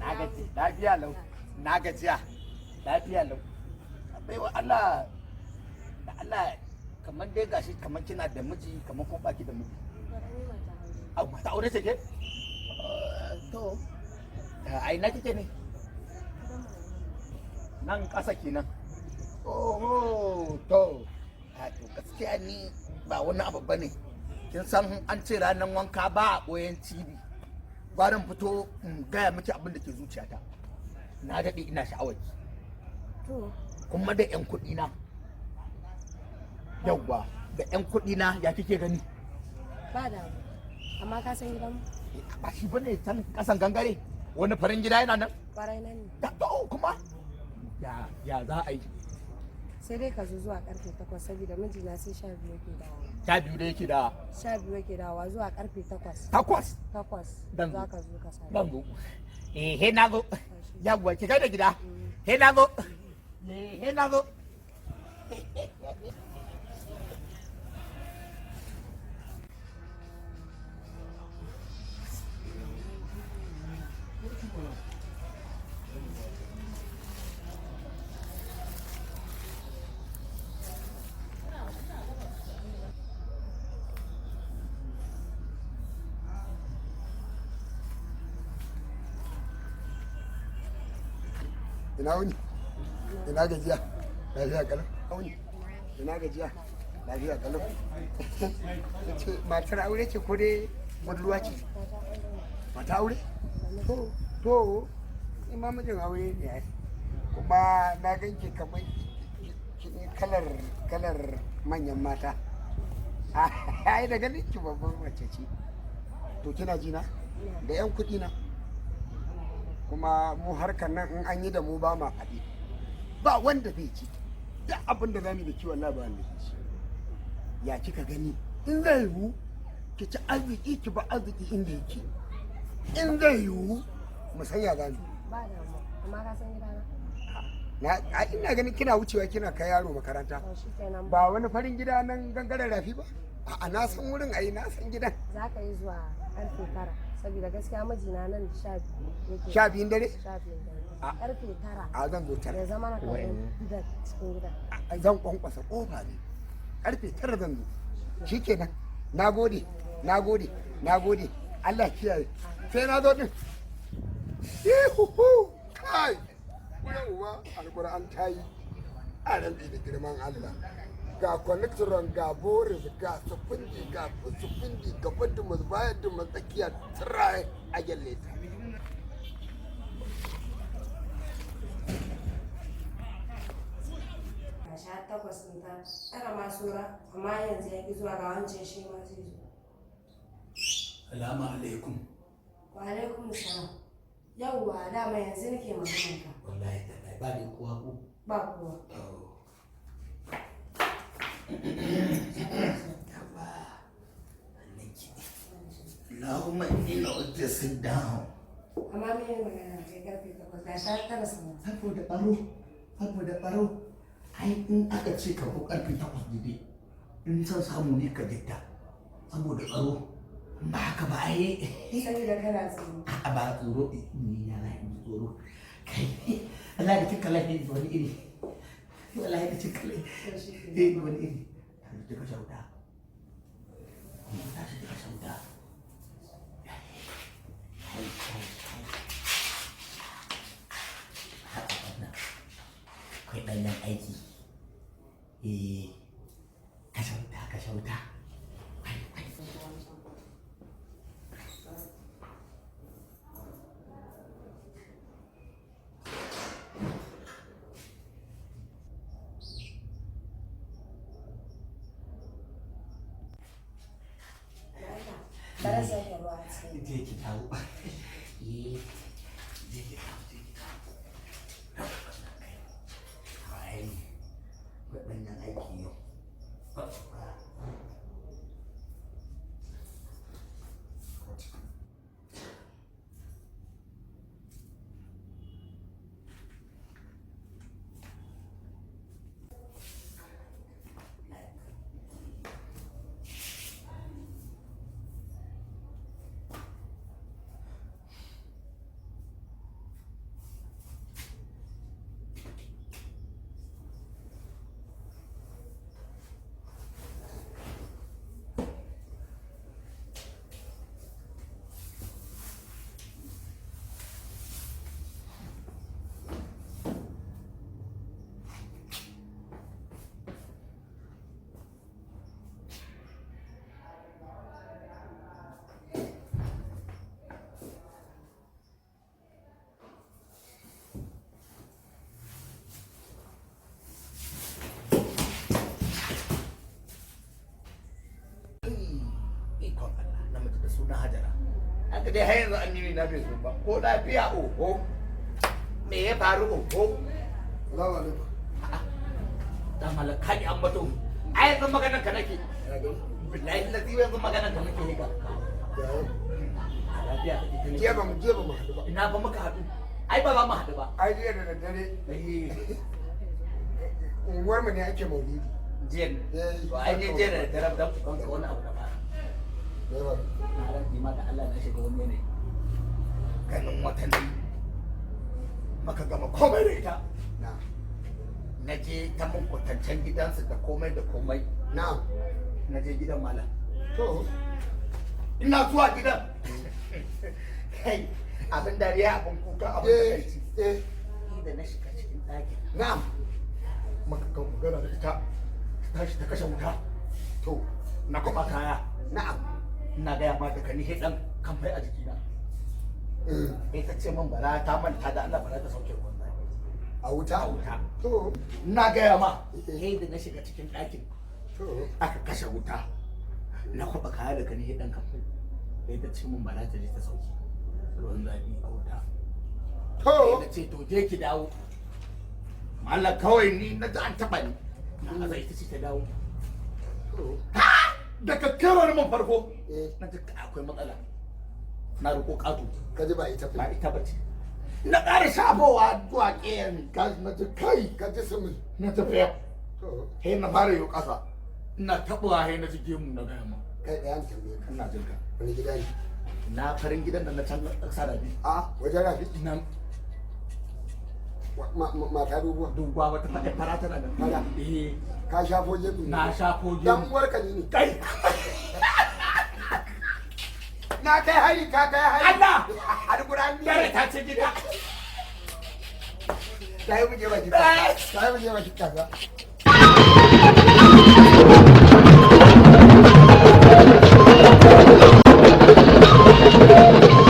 Na gaji, lafiya lau. Na gajiya, lafiya lau. Bai wa Allah, da Allah kamar dai gashi kamar kina da miji kamar kuma baki da miji. Au, mata aure ce ke? To, ai na kike ne? Nan ƙasa kenan. Oh, to. To gaskiya ni ba wani abu bane. Kin san an ce ranar wanka ba a ɓoyen cibi. Gwarin fito in gaya miki abin da ke zuciyata. Na daɗe ina sha'awar ki. Kuma da 'yan kuɗi na. Yawwa, da 'yan kuɗi na ya kike gani? Ba da amma ka san gidan Ba shi bane can kasan gangare. Wani farin gida yana nan? kwarai nan ne. Da to kuma. Ya za a yi? Sai dai ka zo zuwa karfe 8 saboda mijina sai 12 yake dawo. 12 da yake da 12 yake dawowa zuwa karfe 8. 8. 8 Dan za ka zo ka sami. Dan zo. He na zo. Yawwa ki kai da gida. He na zo. He na zo. Ina wuni? Ina gajiya? Lafiya kalau? Wuni? Ina gajiya? Lafiya kalau? Ce matar aure ce ko dai budurwa ce? Mata aure? To, ni ma mijin aure ne ai. Kuma na ganki kamar kine kalar manyan mata. Ai da ganin ki babban mace ce. To kina ji na? Da 'yan kuɗi na. Kuma mu harkar nan in an yi da mu ba ma faɗi ba wanda zai ci duk abin da zamu da kiwon ba wanda zai ci ya kika gani in zai yiwu ki ci arziki ki ba arziki inda yake in zai yiwu mu sanya zamu Ba da amma ka san gidana. ina ganin kina wucewa kina kai yaro makaranta To shi kenan ba wani farin gida nan gangaren rafi ba a na san wurin ayi na san gidan za ka yi zuwa karfe 9 saboda gaskiya mijina nan 12 yake. 12 dare 12 dare. Karfe 9. a zan zo tara Ya zama na kai gidan cikin gidan. zan kwankwasa kofa ne karfe 9 zan zo shikenan nagode Allah kiyaye sai na zo din yuhu kai uwa alquran tayi a ran da girman Allah ga connectoron ga boris ga sufundi ga fadimus bayan da matsakiya tsirai a gyalle ta Sha 8 ɗin ta tsara masura amma yanzu ya ki zuwa ga wancan shi ma zai zo. Salamu alaikum. Wa alaikum salam. Yawwa dama yanzu nake magana ka. Wallahi tallahi ba ni kuwa ku. Ba kowa. Allahumma inni la'udda sit down. Amma me yin magana kai karfe 8 ga sha 9 sama. Saboda baro. Ai in aka ce ka ko karfe 8 dide. In san samu ne ka gitta. Saboda tsaro. Ba haka ba ai. Saboda kana tsoro. A ba tsoro ni na yi tsoro. Kai Allah da kika lafiya wani iri. Wallahi da kika lafiya wani iri. Ta ka shauta. Ta ka shauta. Akwai ɗanyen aiki. Ka shauta. Bara sai ka ruwa sai. Je ki kawo. Je ki kawo. Ai, ɗanyen aiki yau. dai har yanzu amini na bai zo ba ko lafiya oho me ya faru oho Salamu alaikum. dan malaka ni an bato ai yanzu maganar ka nake billahi lazi yanzu maganar ka nake ga lafiya kake Jiya ba mu haɗu ba. ina ba muka haɗu ai ba za mu haɗu ba Ai jiya da daddare unguwar mu ne ake maulidi. jiya to ai ne jiya da daddare dan ku kanka wani abu da ba na ranti ma da Allah na shiga wani yanayi ganin watanni maka gama komai da ita na je ta mun kwatancen gidansu da komai da komai na je gidan malam To, ina zuwa gidan kai abin dariya abin kuka abin da kai da na shiga cikin ɗakin maka kan magana da ita ta tashi ta kashe wuta to na kuma kaya ina gaya ma da kani dan kamfai a jikina ita ce min bara ta manta da Allah bara ta sauke ruwan zafi a wuta. To, ina gaya ma sai da na shiga cikin ɗakin aka kashe wuta na kwaba kaya da kani dan kamfai sai ta ce min bara ta je ta sauke ruwan zafi a wuta sai ta ce to je ki dawo mallan kawai ni na ji an taɓa ni na aza ita ce ta dawo daga kawar mun farko na ji akwai matsala na riko ƙato ka ji ba ita ba ita ba ce na ƙara shafowa zuwa ƙeyan gas na ji kai ka ji sumi. na tafiya he na fara yau ƙasa ina taɓuwa he na ji gemu na gaya ma Kai ɗayan tambaye ka. ina jin ka Wani gida ne? na farin gidan da na can ƙasa da bi Wajen rafi? nan Mata dubuwa. duba wata fara tana da Fara? Ka shafo jebu? na shafo Dan gemu uwarka ne. kai Na kai hari ka kai hari. Allah Alƙur'ani. yare ta ce gida Ta yi muje baki kaza. Ta yi muje baki kaza. Thank you.